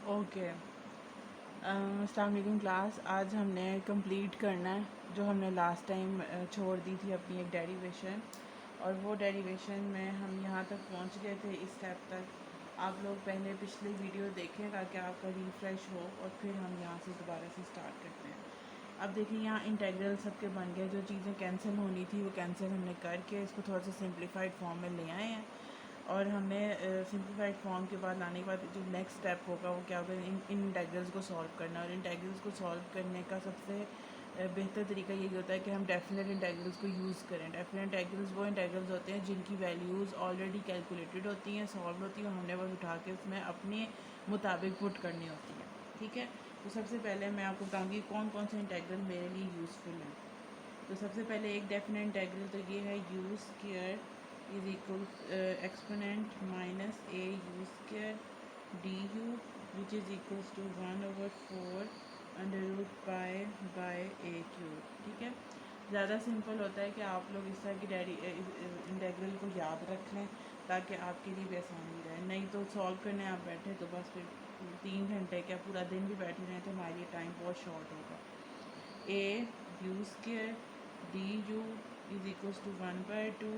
Okay. अस्सलाम वालेकुम class. आज हमने कंप्लीट करना है जो हमने लास्ट टाइम छोड़ दी थी अपनी एक डेरिवेशन, और वो डेरिवेशन में हम यहाँ तक पहुँच गए थे इस स्टेप तक। आप लोग पहले पिछले वीडियो देखें ताकि आपका रिफ़्रेश हो, और फिर हम यहाँ से दोबारा से स्टार्ट करते हैं। अब देखिए यहाँ इंटेग्रल सबके बन गए, जो चीज़ें कैंसिल होनी थी वो कैंसिल हमने करके इसको थोड़ा सा सिंप्लीफाइड फॉर्म में ले आए हैं। और हमने सिंप्लीफाइड फॉर्म के बाद लाने के बाद जो नेक्स्ट स्टेप होगा वो क्या होगा, इन इंटेग्रल्स को सॉल्व करना। और इंटेग्रल्स को सॉल्व करने का सबसे बेहतर तरीका यही होता है कि हम डेफिनेट इंटेग्रल्स को यूज़ करें। डेफिनेट इंटेग्रल्स वो इंटेग्रल्स होते हैं जिनकी वैल्यूज़ ऑलरेडी कैलकुलेटेड होती हैं, सॉल्व होती हैं, और हमने बस उठा के उसमें अपने मुताबिक पुट करनी होती है। ठीक है, तो सबसे पहले मैं आपको बताऊँगी कौन कौन से इंटेग्रल मेरे लिए यूज़फुल हैं। तो सबसे पहले एक डेफिनेट इंटेग्रल तो ये है u square is equal exponent minus a you square D u which is equals to 1/4 under root pi by a cube. ठीक है, ज़्यादा सिंपल होता है कि आप लोग इस तरह की इंटेग्रल को याद रख लें ताकि आपके लिए भी आसानी रहे। नहीं तो सॉल्व करने आप बैठे तो बस फिर 3 घंटे क्या पूरा दिन भी बैठे रहें तो हमारे लिए टाइम बहुत शॉर्ट होगा। A you square D U is equals to 1/2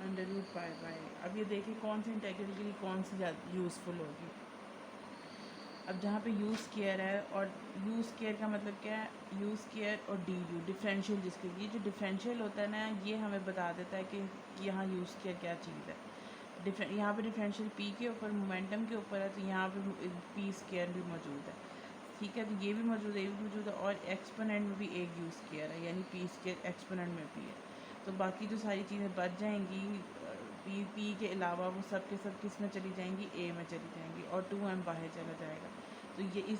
under root pi by. अब ये देखिए कौन से इंटेग्रल के लिए कौन सी ज़्यादा यूज़फुल होगी। अब जहाँ पे यू स्क्वायर है, और यू स्क्वायर का मतलब क्या है, यू स्क्वायर और डी यू डिफरेंशियल, जिसके लिए जो डिफरेंशियल होता है ना ये हमें बता देता है कि यहाँ यू स्क्वायर क्या चीज़ है। यहाँ पे डिफरेंशियल पी के ऊपर मोमेंटम के ऊपर है, तो यहाँ पे पी स्क्वायर भी मौजूद है। ठीक है, तो ये भी मौजूद है, ये भी मौजूद है, और एक्सपोनेंट में भी एक यू स्क्वायर है, यानी पी स्क्वायर एक्सपोनेंट में भी है। तो बाकी जो सारी चीज़ें बच जाएंगी पी के अलावा वो सब के सब किस में चली जाएंगी, ए में चली जाएंगी, और 2m बाहर चला जाएगा। तो ये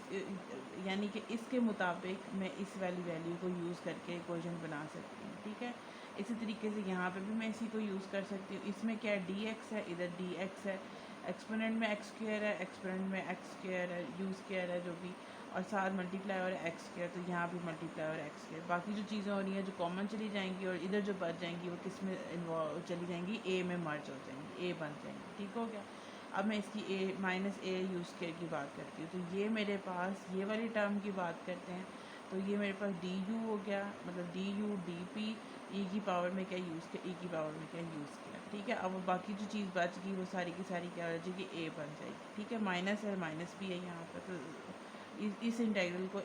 यानी कि इसके मुताबिक मैं इस वाली वैल्यू को यूज़ करके इक्वेशन बना सकती हूँ। ठीक है, इसी तरीके से यहाँ पे भी मैं इसी को यूज़ कर सकती हूँ। इसमें क्या है, डी एक्स है, इधर डी एक्स है, एक्सपोनेंट में एक्स स्क्वायर है, एक्सपोनेंट में एक्स स्क्वायर है, यू स्क्वायर है जो भी, और साथ मल्टीप्लाई और एक्स स्क्वायर, तो यहाँ भी मल्टीप्लाई और एक्स स्क्वायर। बाकी जो चीज़ें हो रही हैं जो कॉमन चली जाएंगी, और इधर जो बच जाएंगी वो किस में इन्वॉल्व चली जाएंगी, ए में मर्ज हो जाएंगी, ए बन जाएंगी। ठीक हो गया। अब मैं इसकी ए माइनस ए यू स्क्वायर की बात करती हूँ, तो ये मेरे पास ये वाली टर्म की बात करते हैं, तो ये मेरे पास डी यू हो गया, मतलब D U D P E की पावर में क्या यूज़ किया, ई की पावर में क्या यूज़ किया। ठीक है, अब वो बाकी जो चीज़ बच गई वो सारी की सारी क्या हो जाएगी, ए बन जाएगी। ठीक है, माइनस है, माइनस भी है यहाँ पर, तो इस इंटेग्रल को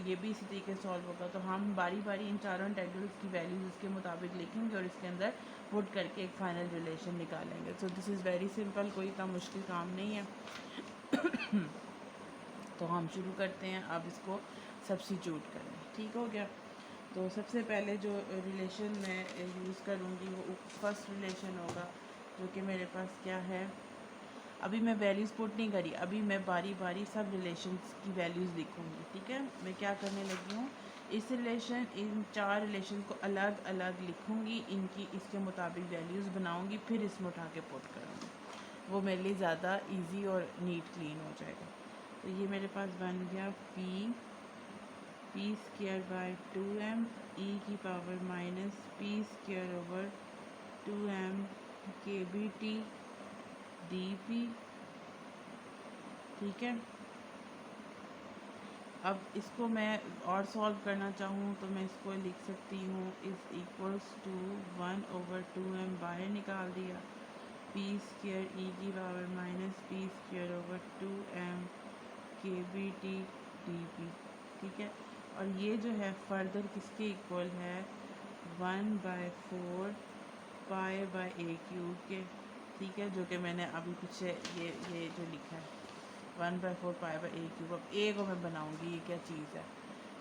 ये भी इसी तरीके से सॉल्व होगा। तो हम बारी बारी इन चारों इंटेग्रल्स की वैल्यूज़ इसके मुताबिक लिखेंगे और इसके अंदर पुट करके एक फ़ाइनल रिलेशन निकालेंगे। So this is very simple, कोई इतना मुश्किल काम नहीं है। तो हम शुरू करते हैं, अब इसको सब्स्टिट्यूट करें। ठीक हो गया। तो सबसे पहले जो रिलेशन मैं यूज़ करूँगी वो फर्स्ट रिलेशन होगा, जो कि मेरे पास क्या है, अभी मैं वैल्यूज़ पुट नहीं करी, अभी मैं बारी बारी सब रिलेशंस की वैल्यूज़ लिखूँगी। ठीक है, मैं क्या करने लगी हूँ, इन चार रिलेशन को अलग अलग लिखूँगी, इनकी इसके मुताबिक वैल्यूज़ बनाऊँगी, फिर इसमें उठा के पुट करूँगी। वो मेरे लिए ज़्यादा इजी और नीट क्लीन हो जाएगा। तो ये मेरे पास बन गया पी स्क्वायर बाय 2m ई की power minus P square over 2m के बी टी डी पी। ठीक है, अब इसको मैं और सॉल्व करना चाहूँ तो मैं इसको लिख सकती हूँ इज़ इक्वल्स टू 1/2m, बाहर निकाल दिया, पी स्क्वायर ई की power minus P square over 2m के बी टी डी पी। ठीक है, और ये जो है फर्दर किसके इक्वल है, 1/4 पाई बाय ए क्यूब के। ठीक है, जो कि मैंने अभी पीछे ये जो लिखा है 1/4 पाई बाय ए क्यूब। अब ए को मैं बनाऊंगी, ये क्या चीज़ है,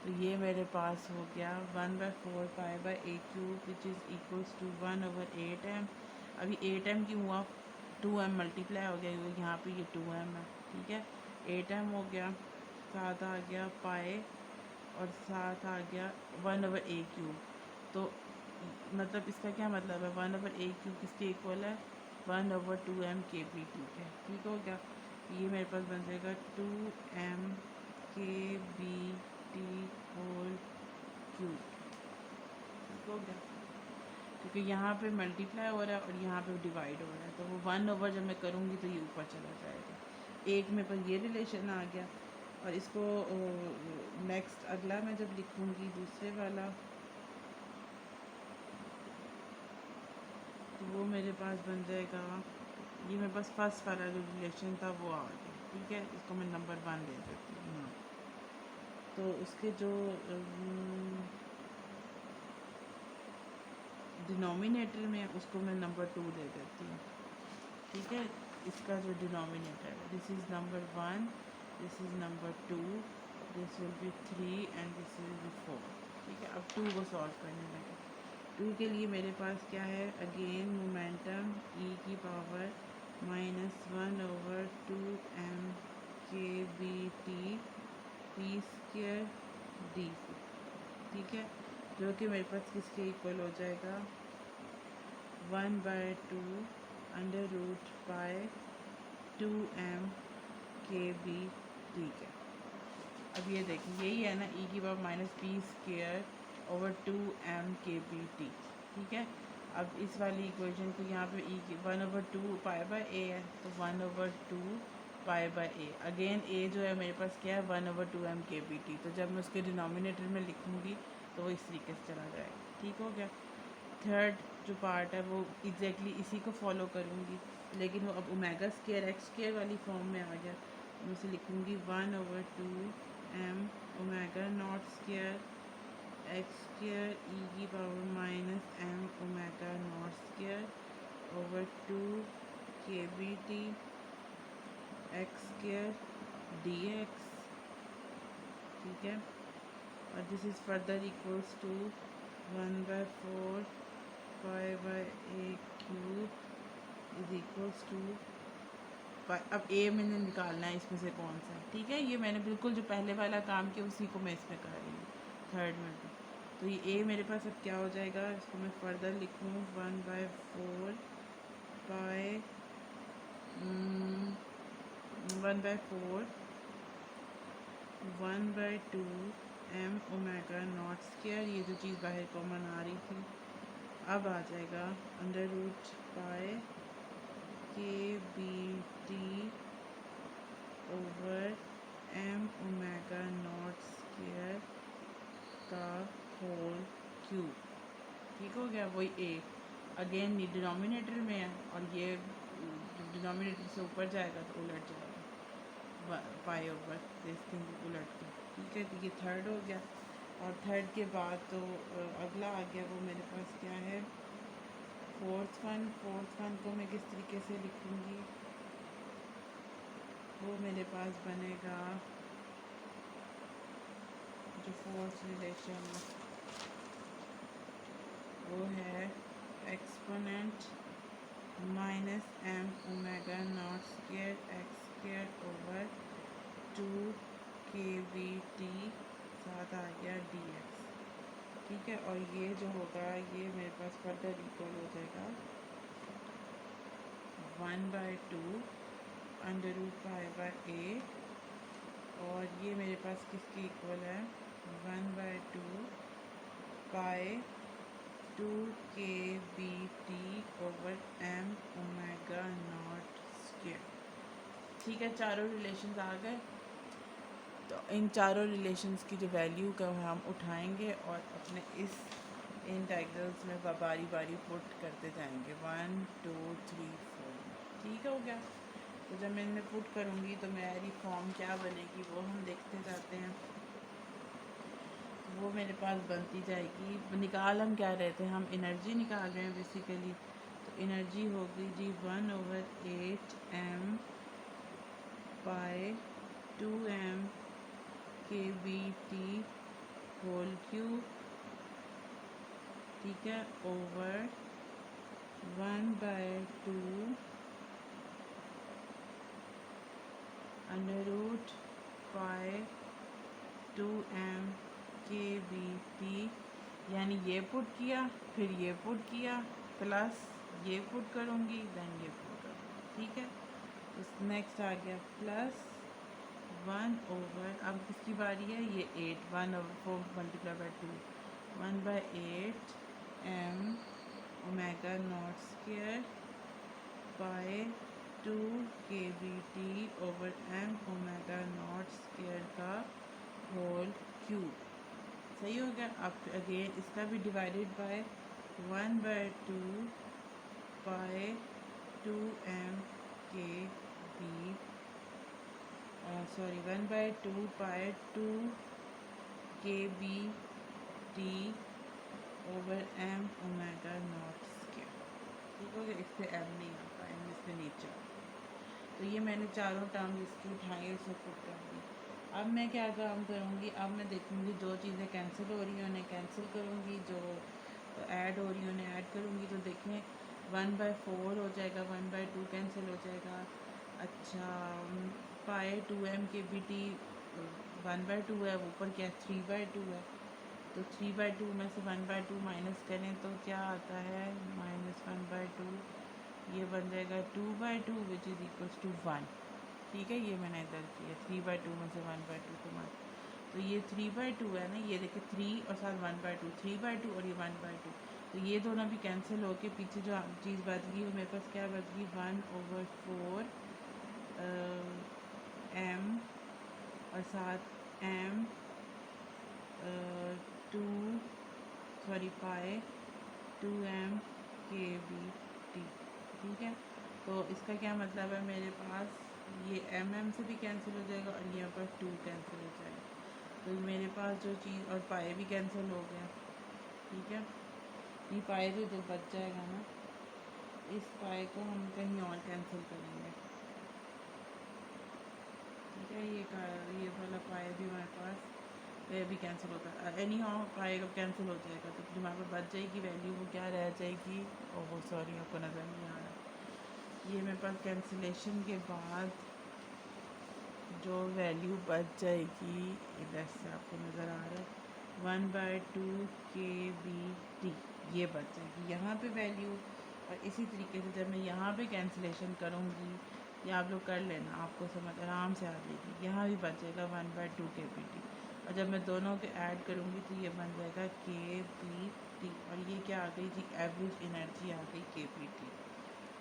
तो ये मेरे पास हो गया 1/4 pi by a cube which is equals to 1/8m। अभी 8m की हुआ, 2m मल्टीप्लाई हो गया, यहाँ पे ये 2m है। ठीक है, 8m हो गया, साथ आ गया पाए, और साथ आ गया 1/a क्यूब। तो मतलब इसका क्या मतलब है, 1/a क्यूब किसके इक्वल है, 1/2m के बी टी के। ठीक हो गया, ये मेरे पास बन जाएगा 2m के बी टी होल क्यूब। ठीक हो गया, क्योंकि यहाँ पे मल्टीप्लाई हो रहा है और यहाँ पे डिवाइड हो रहा है, तो वो 1/, जब मैं करूँगी तो ये ऊपर चला जाएगा। एक में पर ये रिलेशन आ गया, और इसको नेक्स्ट अगला मैं जब लिखूँगी दूसरे वाला, तो वो मेरे पास बन जाएगा, ये मेरे पास फर्स्ट वाला जो रिलेशन था वो आ गया। ठीक है, इसको मैं नंबर 1 दे देती हूँ। हाँ, तो उसके जो डिनोमिनेटर में उसको मैं नंबर 2 दे देती हूँ। ठीक है, इसका जो डिनोमिनेटर है, this is number 1, this is number 2, this will be 3 and this will be 4। ठीक है, अब 2 को सॉल्व करने लगे। 2 के लिए मेरे पास क्या है, अगेन मोमेंटम e की power -1/2m k B T p square d. ठीक है, जो कि मेरे पास किसके इक्वल हो जाएगा, 1/2 अंडर रूट पाई 2m के बी। ठीक है, अब ये देखिए, यही है ना, e की पावर -p²/2m के बी टी। ठीक है, अब इस वाली इक्वेशन को यहाँ पे e की 1/2 पाई/a है, तो 1/2 पाई/a। अगेन a जो है मेरे पास क्या है, 1/2m के बी टी। तो जब मैं उसके डिनोमिनेटर में लिखूँगी तो वो इस तरीके से चला जाएगा। ठीक हो गया। थर्ड जो पार्ट है वो एग्जैक्टली इसी को फॉलो करूँगी, लेकिन वो अब ओमेगा स्क्वायर एक्स स्क्वायर वाली फॉर्म में आ गया। मैं उसे लिखूँगी 1/2m omega not square x square e की power -m omega not square over 2 के B T x square d x. ठीक है, और this is further equals to 1/4 पाई/a क्यूब इज इक्वल्स टू। अब a मैंने निकालना है इसमें से कौन सा है। ठीक है, ये मैंने बिल्कुल जो पहले वाला काम किया उसी को मैं इसमें कर रही हूँ, थर्ड में भी। तो ये a मेरे पास अब क्या हो जाएगा, इसको मैं फर्दर लिखूँ 1/4 पाई 1/4 1/2 m ओमेगा नॉट स्क्वायर, ये जो चीज़ बाहर कॉमन आ रही थी अब आ जाएगा under root pi k B T over m omega not square का होल क्यूब। ठीक हो गया, वही a अगेन डिनोमिनेटर में है, और ये डिनोमिनेटर से ऊपर जाएगा तो उलट जाएगा, पाई ओवर दिस थिंग उलट के। ठीक है, तो ये थर्ड हो गया। और थर्ड के बाद तो अगला आ गया, वो मेरे पास क्या है, फोर्थ वन को मैं किस तरीके से लिखूँगी, वो मेरे पास बनेगा, जो फोर्थ रिलेशन वो है exponent -m omega not square x square over 2 के बी टी, साथ आ गया डी एक्स। ठीक है, और ये जो होगा ये मेरे पास फर्दर इक्वल हो जाएगा 1/2 अंडर रूट पाई/a, और ये मेरे पास किसकी इक्वल है, 1/2 पाई 2 के B T over m omega not square. ठीक है, चारों रिलेशंस आ गए। तो इन चारों रिलेशंस की जो वैल्यू का हम उठाएंगे और अपने इस इंटीग्रल्स में बारी बारी पुट करते जाएंगे, 1 2 3 4। ठीक हो गया। तो जब मैं इनमें पुट करूँगी तो मेरी फॉर्म क्या बनेगी वो हम देखते जाते हैं। वो मेरे पास बनती जाएगी, निकाल हम क्या रहे थे, हम एनर्जी निकाल रहे हैं बेसिकली। तो एनर्जी होगी जी 1/8m पाई 2m के बी टी होल क्यूब। ठीक है, ओवर 1/2 अंडर रूट पाई 2m के बी टी, यानी ये पुट किया फिर ये पुट किया प्लस ये पुट करूँगी देन ये पुट करूँगी। ठीक है, तो नेक्स्ट आ गया प्लस 1/, अब किसकी बारी है, ये 8, 1/4 multiply by 2, 1/8 m omega not square pi 2 के B T over m omega not square सही हो गया। अब अगेन इसका भी डिवाइडेड बाय 1/2 पाई 2m के बी, सॉरी 1/2 पाई 2 के B T over m omega not square. ठीक हो गया। इस पर m नहीं आता, m इस पर नीचे। तो ये मैंने चारों टर्म इसकी उठाई और सब पुट कर दी। अब मैं क्या काम करूँगी, अब मैं देखूँगी जो चीज़ें कैंसिल हो रही हैं उन्हें कैंसिल करूँगी, जो ऐड हो रही हैं उन्हें ऐड करूँगी। तो देखें 1/4 हो जाएगा, 1/2 कैंसिल हो जाएगा। अच्छा, पाए 2m के बी टी 1/2 है, ऊपर क्या 3/2 है। तो 3/2 में से 1/2 माइनस करें तो क्या आता है, -1/2। ये बन जाएगा 2/2 विच इज़ इक्वल्स टू 1। ठीक है, ये मैंने इधर किया 3/2 में से 1/2 को मार। तो ये 3/2 है ना, ये देखिए 3 और साथ 1/2, 3/2 और ये 1/2। तो ये दोनों भी कैंसिल होके पीछे जो चीज़ बच गई वो मेरे पास क्या बच गई, 1/4 m और साथ m 2 सॉरी पाए 2m के बी टी। ठीक है, तो इसका क्या मतलब है, मेरे पास ये m से भी कैंसिल हो जाएगा और यहाँ पर 2 कैंसिल हो जाएगा। तो मेरे पास जो चीज़, और पाए भी कैंसिल हो गया। ठीक है, ये पाए जो बच जाएगा ना, इस पाए को हम कहीं और कैंसिल करेंगे। ठीक है, ये वाला पाए भी हमारे पास ये भी कैंसिल होता है। एनी हाउ पाए का कैंसिल हो जाएगा, तो फिर हमारे पास बच जाएगी वैल्यू, वो क्या रह जाएगी, ओह सॉरी आपको नज़र नहीं आ रहा। ये मेरे पास कैंसिलेशन के बाद जो वैल्यू बच जाएगी, इधर से आपको नज़र आ रहा है 1/2 के बी टी, ये बच जाएगी यहाँ पे वैल्यू। और इसी तरीके से जब मैं यहाँ पे कैंसिलेशन करूँगी, या आप लोग कर लेना, आपको समझ आराम से आ जाएगी। यहाँ भी बचेगा 1/2 के बी टी, और जब मैं दोनों के ऐड करूँगी तो ये बन जाएगा के बी टी, और ये क्या आ गई जी, एवरेज एनर्जी आ गई के बी टी।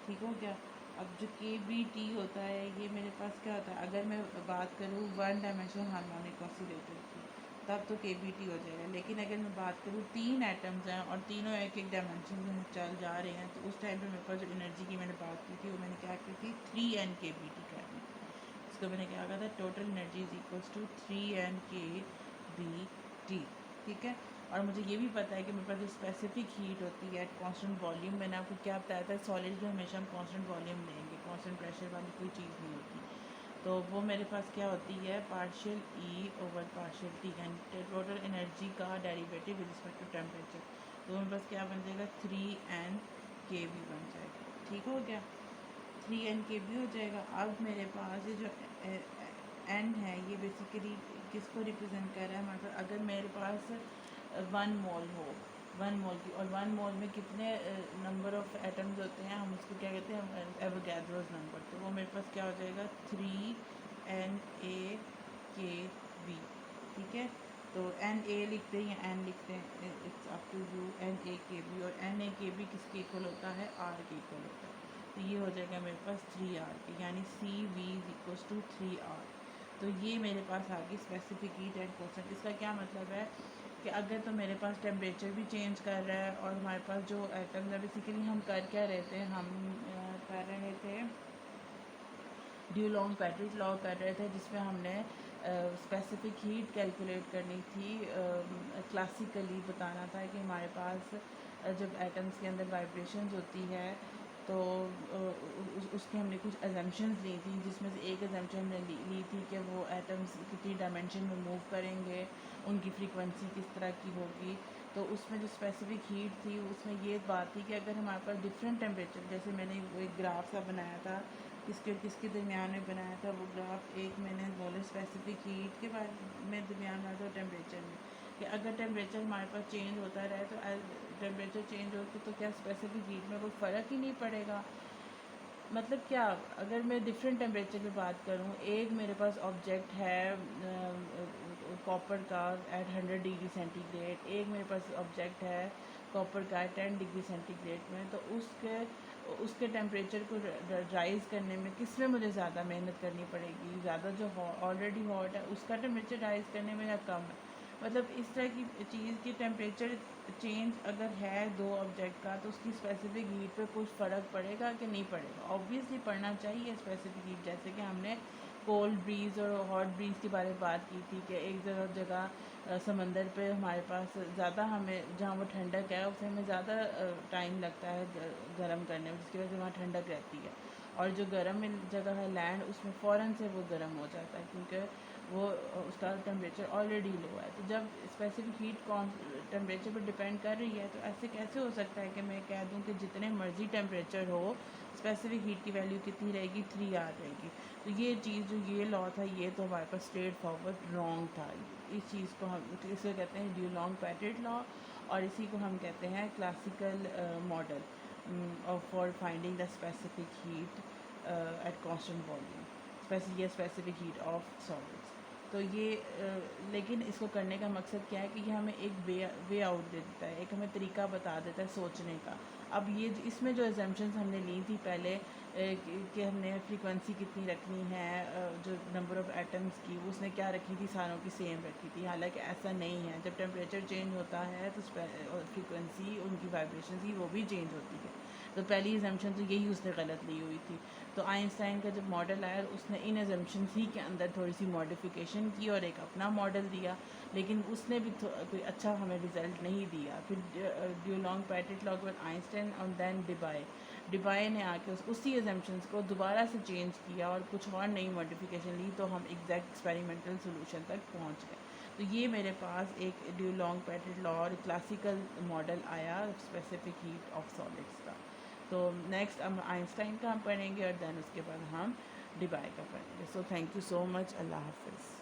ठीक हो गया। अब जो के बी टी होता है, ये मेरे पास क्या होता है, अगर मैं बात करूँ 1 डायमेंशनल हार्मोनिक ऑसिलेटर की, तब तो के बी टी हो जाएगा। लेकिन अगर मैं बात करूँ 3 एटम्स हैं और तीनों एक एक डायमेंशन में चल जा रहे हैं, तो उस टाइम पे मेरे पास जो एनर्जी की मैंने बात की थी, वो मैंने क्या की थी, 3n के बी टी करनी। इसको मैंने क्या कहा था, total energy is equals to 3n k B T. ठीक है, और मुझे ये भी पता है कि मेरे पास जो स्पेसिफिक हीट होती है एट कांस्टेंट वॉल्यूम, मैंने आपको क्या बताया था, सॉलिड में हमेशा हम कांस्टेंट वॉल्यूम लेंगे, कांस्टेंट प्रेशर वाली कोई चीज़ नहीं होती। तो वो मेरे पास क्या होती है, partial E over partial T, यानी टोटल एनर्जी का derivative with respect to temperature. तो मेरे पास क्या बन जाएगा, 3n के बी बन जाएगा। ठीक हो गया, 3n के बी हो जाएगा। अब मेरे पास ये जो n है, ये बेसिकली किसको रिप्रेजेंट कर रहा है हमारे पास, अगर मेरे पास 1 मोल हो, 1 मोल की, और 1 मोल में कितने नंबर ऑफ़ एटम्स होते हैं, हम उसको क्या कहते हैं, एवोगैड्रोस नंबर। तो वो मेरे पास क्या हो जाएगा, 3na के बी। ठीक है, तो na लिखते हैं या n लिखते हैं, it's up to you, na k B. और na के बी किसके इक्वल होता है, r के इक्वल होता है। तो ये हो जाएगा मेरे पास 3r के, यानी C V is equals to 3r। तो ये मेरे पास आ गई स्पेसिफिक हीट एंड क्वेश्चन। इसका क्या मतलब है कि अगर तो मेरे पास टेम्परेचर भी चेंज कर रहा है, और हमारे पास जो एटम्स है, बेसिकली हम कर क्या रहे थे, हम कर रहे थे ड्यूलॉन्ग पैट्रिक लॉ कर रहे थे, जिसमें हमने स्पेसिफिक हीट कैलकुलेट करनी थी। क्लासिकली बताना था कि हमारे पास जब एटम्स के अंदर वाइब्रेशंस होती है, तो उसके हमने कुछ एजम्पशंस ली थी, जिसमें से एक एजम्पशन हमने ली थी कि वो एटम्स कितनी डायमेंशन में मूव करेंगे, उनकी फ्रीक्वेंसी किस तरह की होगी। तो उसमें जो स्पेसिफिक हीट थी, उसमें ये बात थी कि अगर हमारे पास डिफरेंट टेम्परेचर, जैसे मैंने वो एक ग्राफ सा बनाया था, किसके और किसके दरमियान में बनाया था वो ग्राफ, एक मैंने बोले स्पेसिफिक हीट के बारे में दरमियान में था, टेम्परेचर में, कि अगर टेम्परेचर हमारे पास चेंज होता रहे, तो टेम्परेचर चेंज हो तो क्या स्पेसिफिक हीट में कोई फ़र्क ही नहीं पड़ेगा। मतलब क्या, अगर मैं डिफरेंट टेम्परेचर पे बात करूँ, एक मेरे पास ऑब्जेक्ट है कॉपर का एट 100 डिग्री सेंटीग्रेड, एक मेरे पास ऑब्जेक्ट है कॉपर का 10 डिग्री सेंटीग्रेड में, तो उसके टेम्परेचर को राइज़ करने में किस में मुझे ज़्यादा मेहनत करनी पड़ेगी, ज़्यादा जो ऑलरेडी हॉट है उसका टेम्परेचर राइज़ करने में, या कम है। मतलब इस तरह की चीज़ की टेम्परेचर चेंज अगर है दो ऑब्जेक्ट का तो उसकी स्पेसिफिक हीट पे कुछ फ़र्क पड़ेगा कि नहीं पड़ेगा? ऑब्वियसली पड़ना चाहिए स्पेसिफिक हीट। जैसे कि हमने कोल्ड ब्रीज़ और हॉट ब्रीज़ के बारे में बात की थी कि एक जगह समंदर पे हमारे पास ज़्यादा हमें जहाँ वो ठंडक है उसे हमें ज़्यादा टाइम लगता है गर्म करने में, जिसकी वजह से वहाँ ठंडक रहती है। और जो गर्म जगह है लैंड, उसमें फ़ौरन से वो गर्म हो जाता है क्योंकि वो उसका टेम्परेचर ऑलरेडी लो है। तो जब स्पेसिफिक हीट कौन टेम्परेचर पर डिपेंड कर रही है तो ऐसे कैसे हो सकता है कि मैं कह दूं कि जितने मर्ज़ी टेम्परेचर हो स्पेसिफिक हीट की वैल्यू कितनी रहेगी, 3R रहेगी। तो ये चीज़ जो ये लॉ था ये तो हमारे पास स्ट्रेट फॉरवर्ड रॉन्ग था। इस चीज़ को हम इसे कहते हैं ड्यूलॉन्ग पैटेट लॉ, और इसी को हम कहते हैं classical model for finding the specific heat at constant volume, ये स्पेसिफिक हीट ऑफ सॉलिड्स। तो ये लेकिन इसको करने का मकसद क्या है कि ये हमें एक वे आउट दे देता है, एक हमें तरीका बता देता है सोचने का। अब ये इसमें जो एजम्पशंस हमने ली थी पहले कि हमने फ्रीक्वेंसी कितनी रखनी है, जो नंबर ऑफ़ एटम्स की उसने क्या रखी थी, सारों की सेम रखी थी। हालांकि ऐसा नहीं है। जब टेम्परेचर चेंज होता है तो फ्रीक्वेंसी उनकी वाइब्रेशन की वो भी चेंज होती है। तो पहली एजम्पशन तो यही उसने गलत ली हुई थी। तो आइंस्टाइन का जब मॉडल आया उसने इन एजम्पशंस ही के अंदर थोड़ी सी मॉडिफिकेशन की और एक अपना मॉडल दिया, लेकिन उसने भी कोई अच्छा हमें रिज़ल्ट नहीं दिया। फिर ड्यूलॉन्ग पैटेट लॉ के बाद आइंस्टाइन और दैन डिबाई ने आके उसी एजम्पशंस को दोबारा से चेंज किया और कुछ और नई मॉडिफिकेशन ली, तो हम एग्जैक्ट एक्सपेरिमेंटल सोल्यूशन तक पहुंच गए। तो ये मेरे पास एक ड्यूलॉन्ग पैटेट लॉ और क्लासिकल मॉडल आया स्पेसिफिक हीट ऑफ सॉलिड्स का। तो नेक्स्ट हम आइंस्टाइन का हम पढ़ेंगे और दैन उसके बाद हम डिबाई का पढ़ेंगे। So thank you so much. अल्लाह हाफिज़।